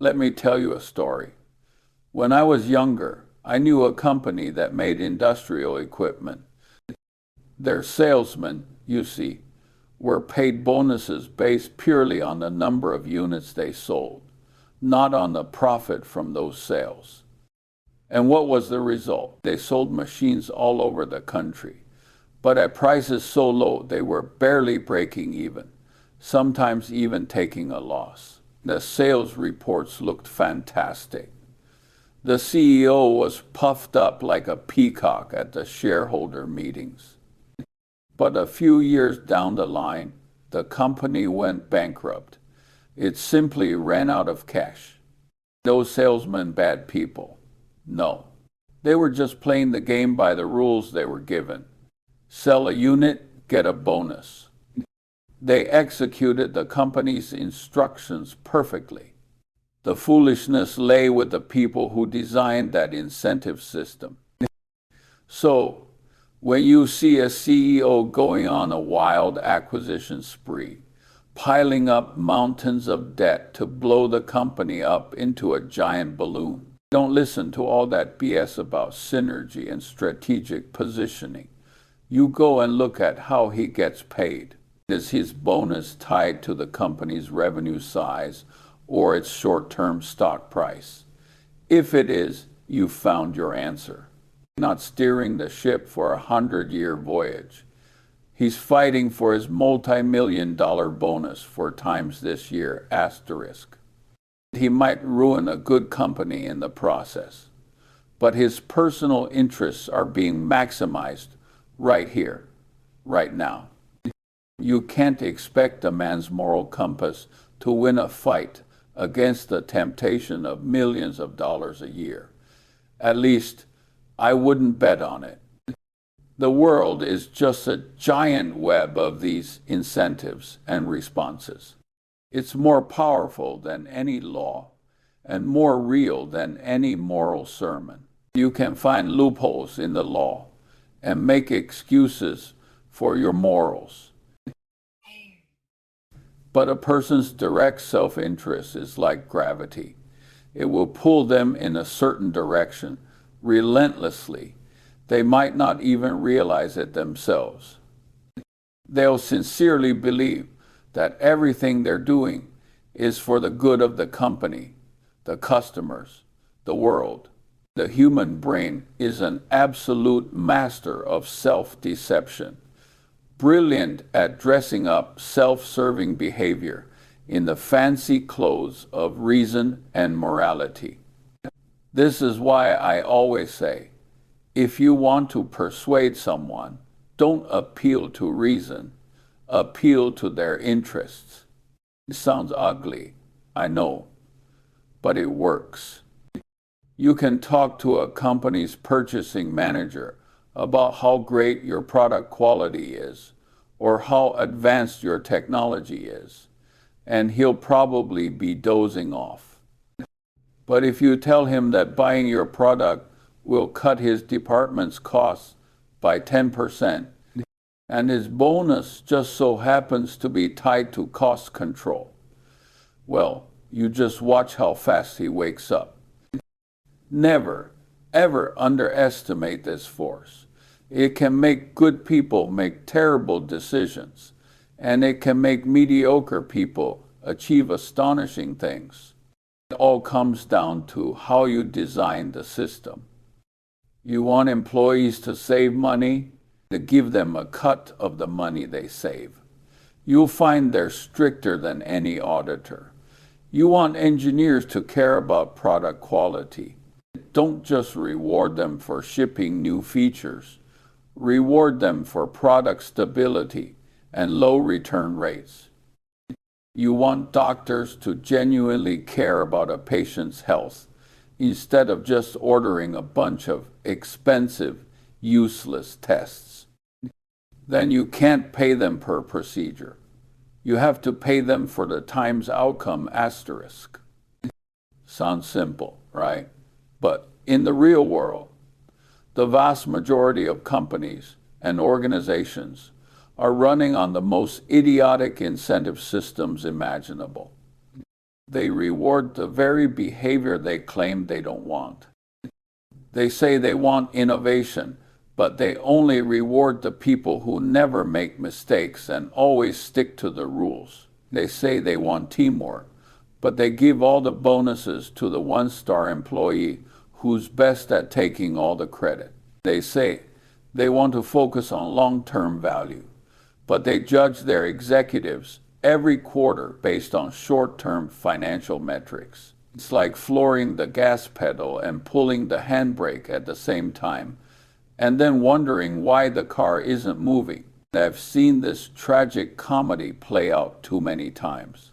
Let me tell you a story. When I was younger, I knew a company that made industrial equipment. Their salesmen, you see, were paid bonuses based purely on the number of units they sold, not on the profit from those sales. And what was the result? They sold machines all over the country, but at prices so low they were barely breaking even, sometimes even taking a loss. The sales reports looked fantastic. The CEO was puffed up like a peacock at the shareholder meetings. But a few years down the line, the company went bankrupt. It simply ran out of cash. Those salesmen bad people? No. They were just playing the game by the rules they were given. Sell a unit, get a bonus. They executed the company's instructions perfectly. The foolishness lay with the people who designed that incentive system. So, when you see a CEO going on a wild acquisition spree, piling up mountains of debt to blow the company up into a giant balloon, don't listen to all that BS about synergy and strategic positioning. You go and look at how he gets paid. Is his bonus tied to the company's revenue size or its short-term stock price? If it is, you've found your answer. Not steering the ship for a 100-year voyage. He's fighting for his multi-million-dollar bonus for times this year, asterisk. He might ruin a good company in the process, but his personal interests are being maximized right here, right now. You can't expect a man's moral compass to win a fight against the temptation of millions of dollars a year. At least, I wouldn't bet on it. The world is just a giant web of these incentives and responses. It's more powerful than any law and more real than any moral sermon. You can find loopholes in the law and make excuses for your morals. But a person's direct self-interest is like gravity. It will pull them in a certain direction relentlessly. They might not even realize it themselves. They'll sincerely believe that everything they're doing is for the good of the company, the customers, the world. The human brain is an absolute master of self-deception, brilliant at dressing up self-serving behavior in the fancy clothes of reason and morality. This is why I always say, if you want to persuade someone, don't appeal to reason, appeal to their interests. It sounds ugly, I know, but it works. You can talk to a company's purchasing manager about how great your product quality is or how advanced your technology is, and he'll probably be dozing off. But if you tell him that buying your product will cut his department's costs by 10%, and his bonus just so happens to be tied to cost control, well, you just watch how fast he wakes up. Never, ever underestimate this force. It can make good people make terrible decisions, and it can make mediocre people achieve astonishing things. It all comes down to how you design the system. You want employees to save money, to give them a cut of the money they save. You'll find they're stricter than any auditor. You want engineers to care about product quality. Don't just reward them for shipping new features. Reward them for product stability and low return rates. You want doctors to genuinely care about a patient's health instead of just ordering a bunch of expensive, useless tests. Then you can't pay them per procedure. You have to pay them for the times outcome asterisk. Sounds simple, right? But in the real world, the vast majority of companies and organizations are running on the most idiotic incentive systems imaginable. They reward the very behavior they claim they don't want. They say they want innovation, but they only reward the people who never make mistakes and always stick to the rules. They say they want teamwork, but they give all the bonuses to the one-star employee who's best at taking all the credit. They say they want to focus on long-term value, but they judge their executives every quarter based on short-term financial metrics. It's like flooring the gas pedal and pulling the handbrake at the same time, and then wondering why the car isn't moving. I've seen this tragic comedy play out too many times.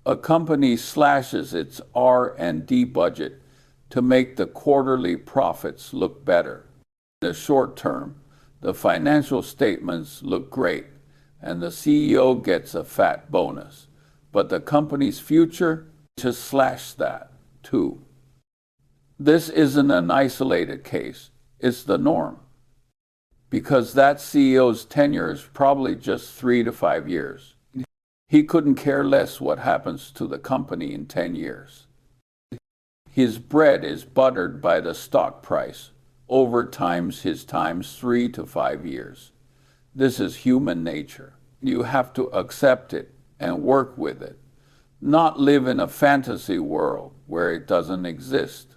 A company slashes its R&D budget to make the quarterly profits look better. In the short term, the financial statements look great, and the CEO gets a fat bonus. But the company's future just slashed that, too. This isn't an isolated case. It's the norm. Because that CEO's tenure is probably just 3 to 5 years. He couldn't care less what happens to the company in 10 years. His bread is buttered by the stock price over his times 3 to 5 years. This is human nature. You have to accept it and work with it, not live in a fantasy world where it doesn't exist.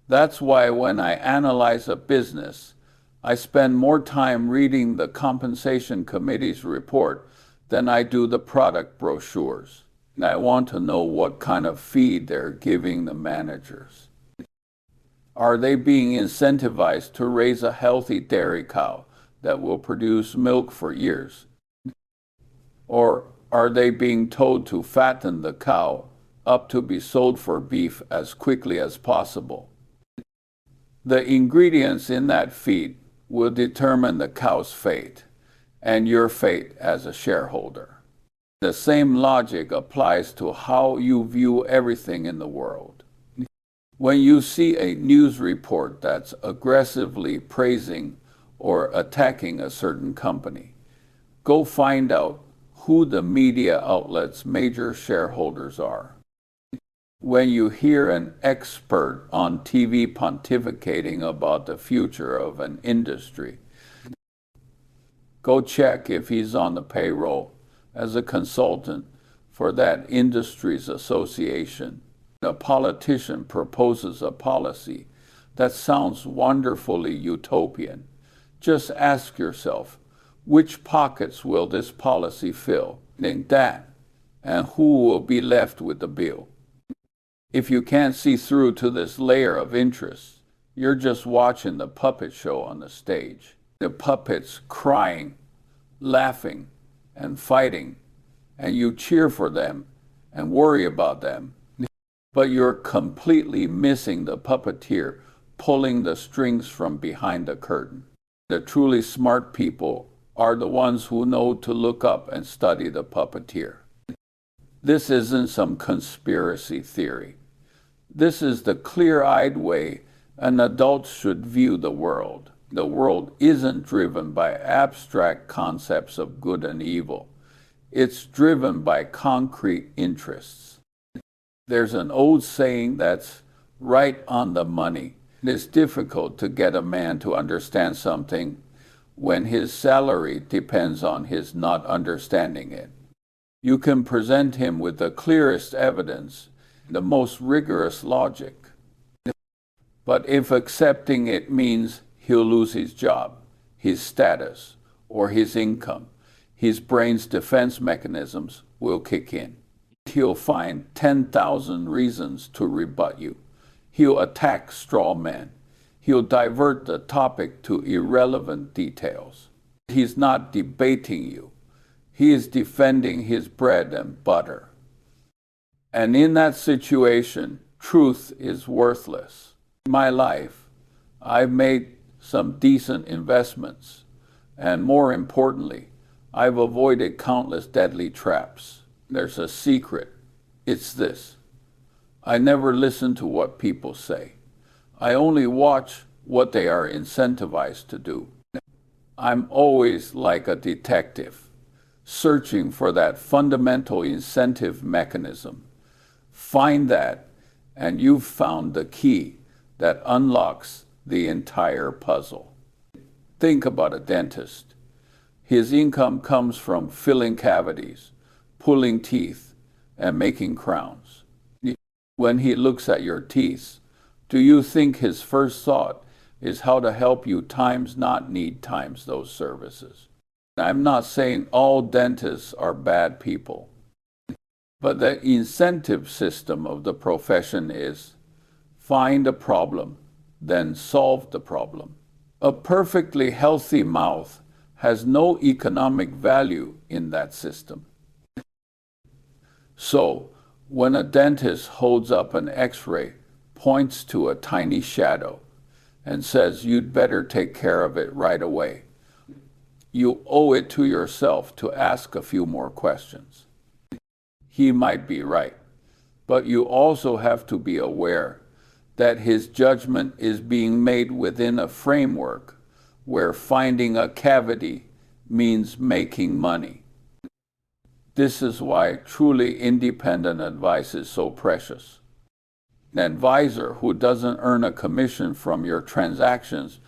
That's why when I analyze a business, I spend more time reading the compensation committee's report than I do the product brochures. And I want to know what kind of feed they're giving the managers. Are they being incentivized to raise a healthy dairy cow that will produce milk for years? Or are they being told to fatten the cow up to be sold for beef as quickly as possible? The ingredients in that feed will determine the cow's fate and your fate as a shareholder. The same logic applies to how you view everything in the world. When you see a news report that's aggressively praising or attacking a certain company, go find out who the media outlet's major shareholders are. When you hear an expert on TV pontificating about the future of an industry, go check if he's on the payroll as a consultant for that industry's association. A politician proposes a policy that sounds wonderfully utopian. Just ask yourself, which pockets will this policy fill? Think that, and who will be left with the bill? If you can't see through to this layer of interest, you're just watching the puppet show on the stage. The puppets crying, laughing, and fighting, and you cheer for them and worry about them. But you're completely missing the puppeteer pulling the strings from behind the curtain. The truly smart people are the ones who know to look up and study the puppeteer. This isn't some conspiracy theory. This is the clear-eyed way an adult should view the world. The world isn't driven by abstract concepts of good and evil. It's driven by concrete interests. There's an old saying that's right on the money. It's difficult to get a man to understand something when his salary depends on his not understanding it. You can present him with the clearest evidence, the most rigorous logic. But if accepting it means he'll lose his job, his status, or his income, his brain's defense mechanisms will kick in. He'll find 10,000 reasons to rebut you. He'll attack straw men. He'll divert the topic to irrelevant details. He's not debating you. He is defending his bread and butter. And in that situation, truth is worthless. In my life, I've made some decent investments, and more importantly, I've avoided countless deadly traps. There's a secret. It's this. I never listen to what people say. I only watch what they are incentivized to do. I'm always like a detective, searching for that fundamental incentive mechanism. Find that, and you've found the key that unlocks the entire puzzle. Think about a dentist. His income comes from filling cavities, pulling teeth, and making crowns. When he looks at your teeth, do you think his first thought is how to help you times not need times those services? I'm not saying all dentists are bad people, but the incentive system of the profession is find a problem, then solve the problem. A perfectly healthy mouth has no economic value in that system. So, when a dentist holds up an X-ray, points to a tiny shadow, and says you'd better take care of it right away, you owe it to yourself to ask a few more questions. He might be right, but you also have to be aware that his judgment is being made within a framework where finding a cavity means making money. This is why truly independent advice is so precious. An advisor who doesn't earn a commission from your transactions,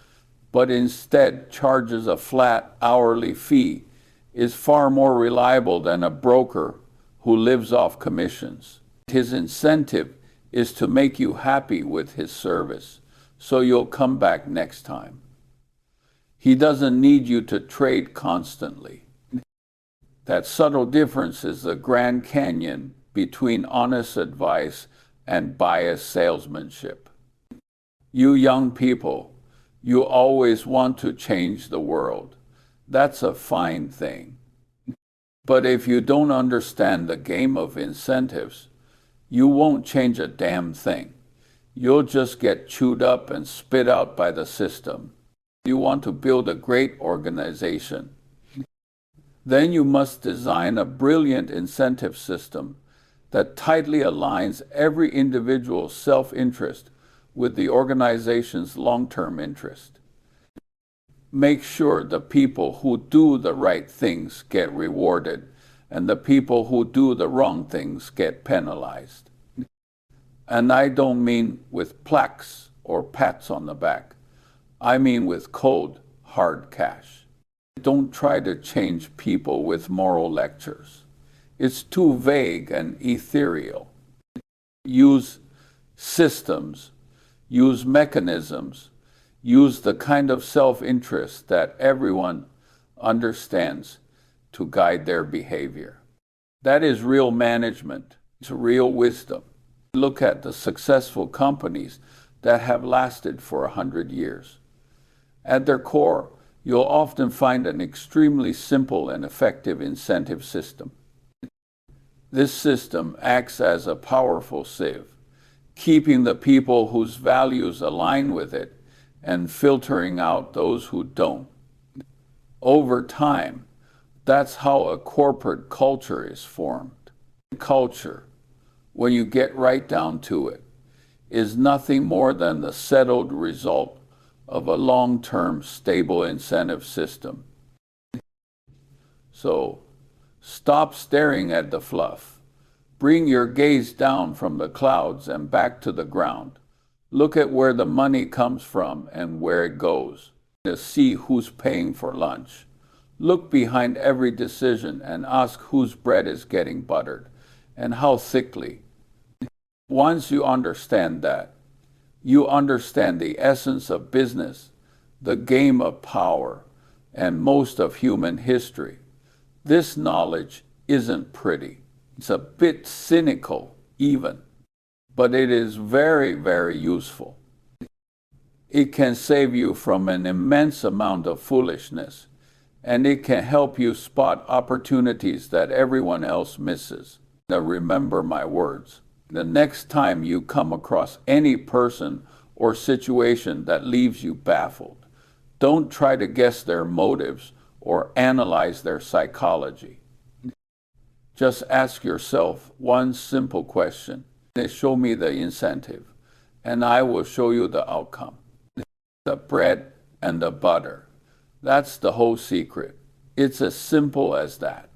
but instead charges a flat hourly fee, is far more reliable than a broker who lives off commissions. His incentive is to make you happy with his service, so you'll come back next time. He doesn't need you to trade constantly. That subtle difference is the Grand Canyon between honest advice and biased salesmanship. You young people, you always want to change the world. That's a fine thing. But if you don't understand the game of incentives, you won't change a damn thing. You'll just get chewed up and spit out by the system. You want to build a great organization. Then you must design a brilliant incentive system that tightly aligns every individual's self-interest with the organization's long-term interest. Make sure the people who do the right things get rewarded and the people who do the wrong things get penalized. And I don't mean with plaques or pats on the back. I mean with cold, hard cash. Don't try to change people with moral lectures. It's too vague and ethereal. Use systems, use mechanisms, use the kind of self-interest that everyone understands to guide their behavior. That is real management. It's real wisdom. Look at the successful companies that have lasted for 100 years. At their core, you'll often find an extremely simple and effective incentive system. This system acts as a powerful sieve, keeping the people whose values align with it and filtering out those who don't. Over time, that's how a corporate culture is formed. Culture, when you get right down to it, is nothing more than the settled result of a long-term stable incentive system. So, stop staring at the fluff. Bring your gaze down from the clouds and back to the ground. Look at where the money comes from and where it goes. To see who's paying for lunch. Look behind every decision and ask whose bread is getting buttered and how thickly. Once you understand that, you understand the essence of business, the game of power, and most of human history. This knowledge isn't pretty. It's a bit cynical, even, but it is very, very useful. It can save you from an immense amount of foolishness, and it can help you spot opportunities that everyone else misses. Now remember my words. The next time you come across any person or situation that leaves you baffled, don't try to guess their motives or analyze their psychology. Just ask yourself one simple question. Show me the incentive, and I will show you the outcome. The bread and the butter. That's the whole secret. It's as simple as that.